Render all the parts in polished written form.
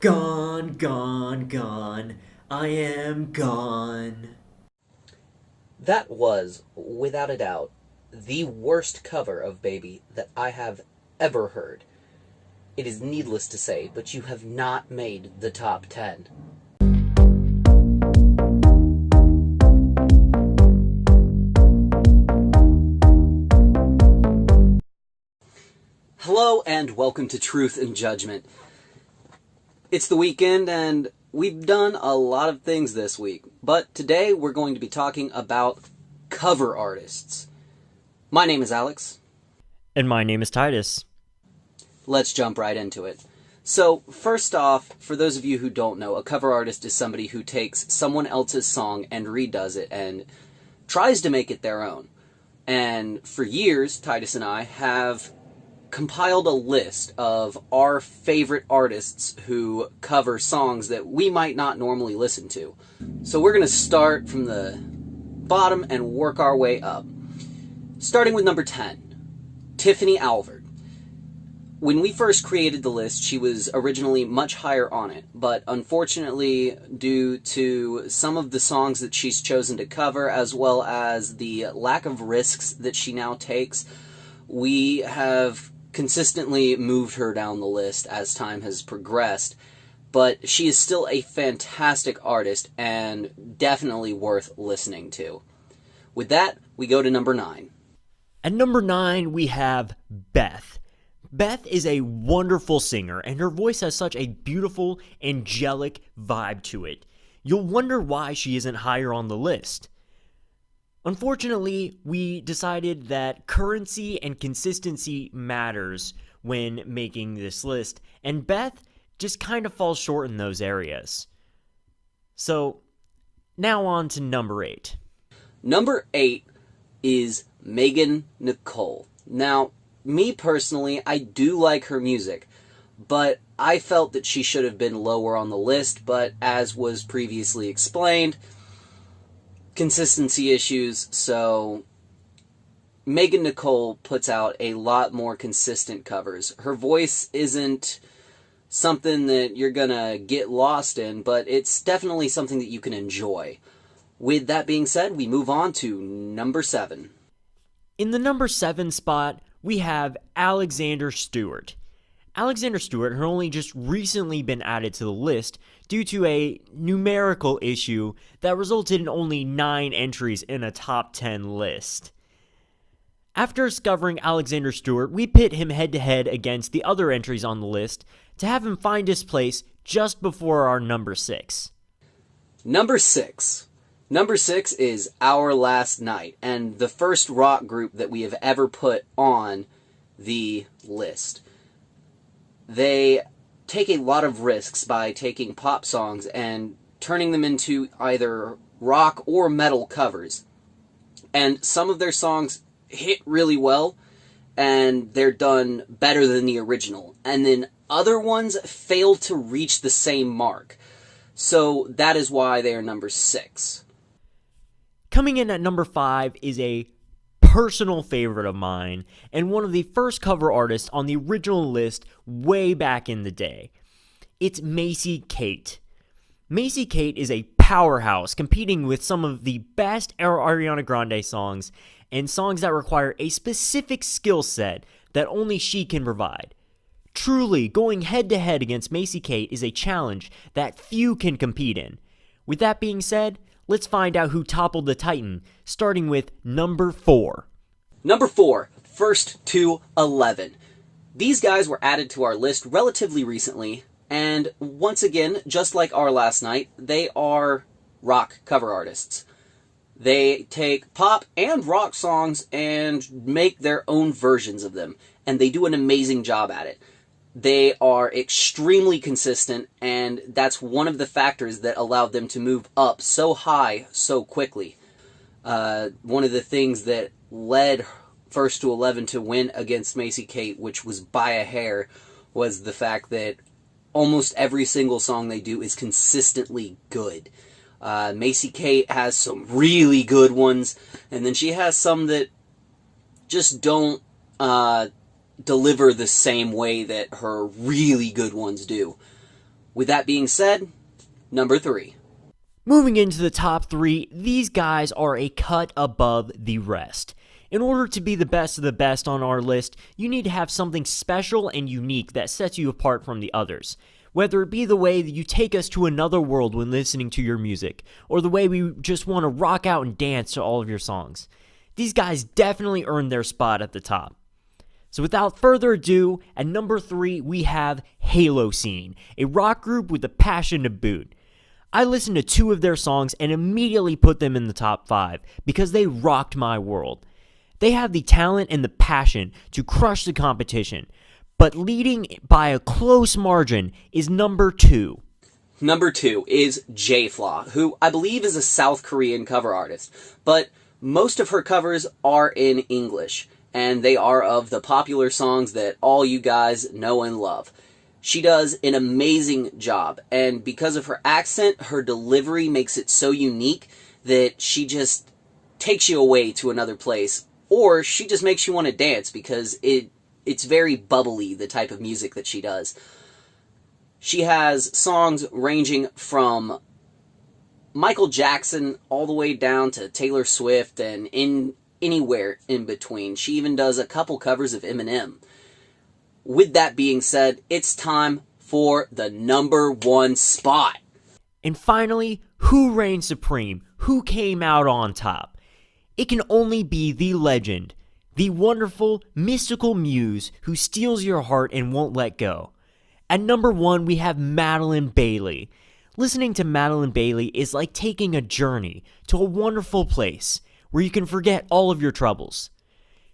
Gone, gone, gone. I am gone. That was, without a doubt, the worst cover of Baby that I have ever heard. It is needless to say, but you have not made the top 10. Hello and welcome to Truth and Judgment. It's the weekend and we've done a lot of things this week, but today we're going to be talking about cover artists. My name is Alex. And my name is Titus. Let's jump right into it. So, first off, for those of you who don't know, a cover artist is somebody who takes someone else's song and redoes it and tries to make it their own. And for years, Titus and I have compiled a list of our favorite artists who cover songs that we might not normally listen to. So we're going to start from the bottom and work our way up. Starting with number 10, Tiffany Alvord. When we first created the list, she was originally much higher on it, but unfortunately, due to some of the songs that she's chosen to cover, as well as the lack of risks that she now takes, we have consistently moved her down the list as time has progressed, but she is still a fantastic artist and definitely worth listening to. With that, we go to number 9. At number 9, we have Beth. Beth is a wonderful singer, and her voice has such a beautiful, angelic vibe to it. You'll wonder why she isn't higher on the list. Unfortunately, we decided that currency and consistency matters when making this list, and Beth just kind of falls short in those areas. So, now on to number 8. Number 8 is Nicole. Now, me personally, I do like her music, but I felt that she should have been lower on the list, but as was previously explained, consistency issues, so Nicole puts out a lot more consistent covers. Her voice isn't something that you're gonna get lost in, but it's definitely something that you can enjoy. With that being said, we move on to number 7. In the number 7 spot, we have Alexander Stewart. Alexander Stewart had only just recently been added to the list due to a numerical issue that resulted in only 9 entries in a top 10 list. After discovering Alexander Stewart, we pit him head-to-head against the other entries on the list to have him find his place just before our number 6. Number 6. Number 6 is Our Last Night, and the first rock group that we have ever put on the list. They take a lot of risks by taking pop songs and turning them into either rock or metal covers. And some of their songs hit really well, and they're done better than the original. And then other ones fail to reach the same mark. So that is why they are number 6. Coming in at number 5 is a personal favorite of mine, and one of the first cover artists on the original list way back in the day. It's Macy Kate. Macy Kate is a powerhouse, competing with some of the best Ariana Grande songs, and songs that require a specific skill set that only she can provide. Truly, going head-to-head against Macy Kate is a challenge that few can compete in. With that being said, let's find out who toppled the Titan, starting with number 4. Number 4, First to 11. These guys were added to our list relatively recently, and once again, just like Our Last Night, they are rock cover artists. They take pop and rock songs and make their own versions of them, and they do an amazing job at it. They are extremely consistent, and that's one of the factors that allowed them to move up so high so quickly. One of the things that led First to 11 to win against Macy Kate, which was by a hair, was the fact that almost every single song they do is consistently good. Macy Kate has some really good ones, and then she has some that just don't deliver the same way that her really good ones do. With that being said, number 3. Moving into the top 3, these guys are a cut above the rest. In order to be the best of the best on our list, you need to have something special and unique that sets you apart from the others. Whether it be the way that you take us to another world when listening to your music, or the way we just want to rock out and dance to all of your songs. These guys definitely earned their spot at the top. So without further ado, at number 3 we have Halocene, a rock group with a passion to boot. I listened to 2 of their songs and immediately put them in the top 5 because they rocked my world. They have the talent and the passion to crush the competition, but leading by a close margin is number 2. Number 2 is J-Flaw, who I believe is a South Korean cover artist, but most of her covers are in English, and they are of the popular songs that all you guys know and love. She does an amazing job, and because of her accent, her delivery makes it so unique that she just takes you away to another place, or she just makes you want to dance because it's very bubbly, the type of music that she does. She has songs ranging from Michael Jackson all the way down to Taylor Swift and anywhere in between. She even does a couple covers of Eminem. With that being said, it's time for the number 1 spot. And finally, who reigned supreme? Who came out on top? It can only be the legend, the wonderful, mystical muse who steals your heart and won't let go. At number 1, we have Madilyn Bailey. Listening to Madilyn Bailey is like taking a journey to a wonderful place where you can forget all of your troubles.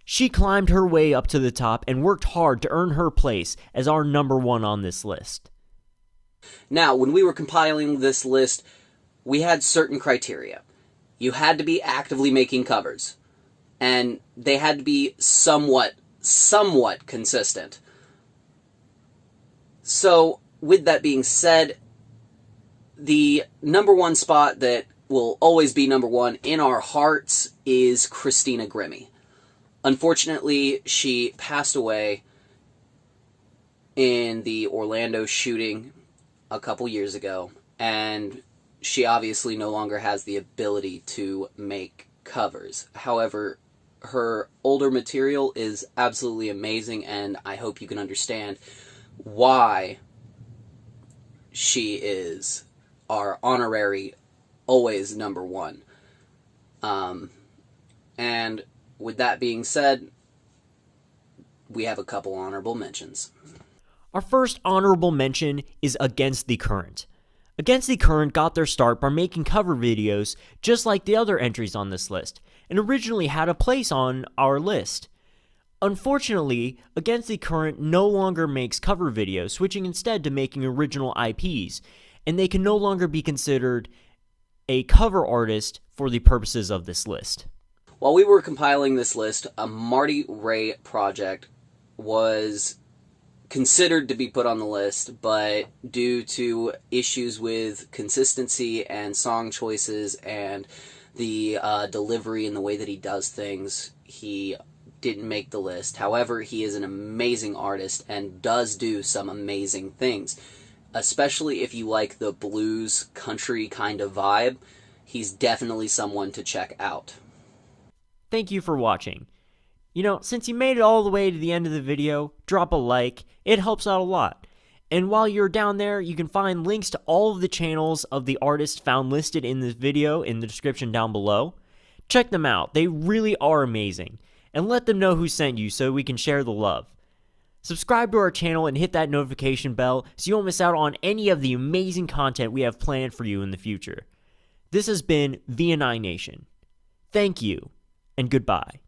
She climbed her way up to the top and worked hard to earn her place as our number 1 on this list. Now, when we were compiling this list, we had certain criteria. You had to be actively making covers, and they had to be somewhat consistent. So, with that being said, the number 1 spot that will always be number 1 in our hearts is Christina Grimmie. Unfortunately, she passed away in the Orlando shooting a couple years ago, and she obviously no longer has the ability to make covers. However, her older material is absolutely amazing, and I hope you can understand why she is our honorary, always number 1. And with that being said, we have a couple honorable mentions. Our first honorable mention is Against the Current. Against the Current got their start by making cover videos just like the other entries on this list, and originally had a place on our list. Unfortunately, Against the Current no longer makes cover videos, switching instead to making original IPs, and they can no longer be considered a cover artist for the purposes of this list. While we were compiling this list, a Marty Ray project was considered to be put on the list, but due to issues with consistency and song choices and the delivery and the way that he does things, he didn't make the list. However, he is an amazing artist and does do some amazing things, especially if you like the blues country kind of vibe. He's definitely someone to check out. Thank you for watching. Since you made it all the way to the end of the video, drop a like. It helps out a lot. And while you're down there, you can find links to all of the channels of the artists found listed in this video in the description down below. Check them out. They really are amazing. And let them know who sent you so we can share the love. Subscribe to our channel and hit that notification bell so you won't miss out on any of the amazing content we have planned for you in the future. This has been VNI Nation. Thank you, and goodbye.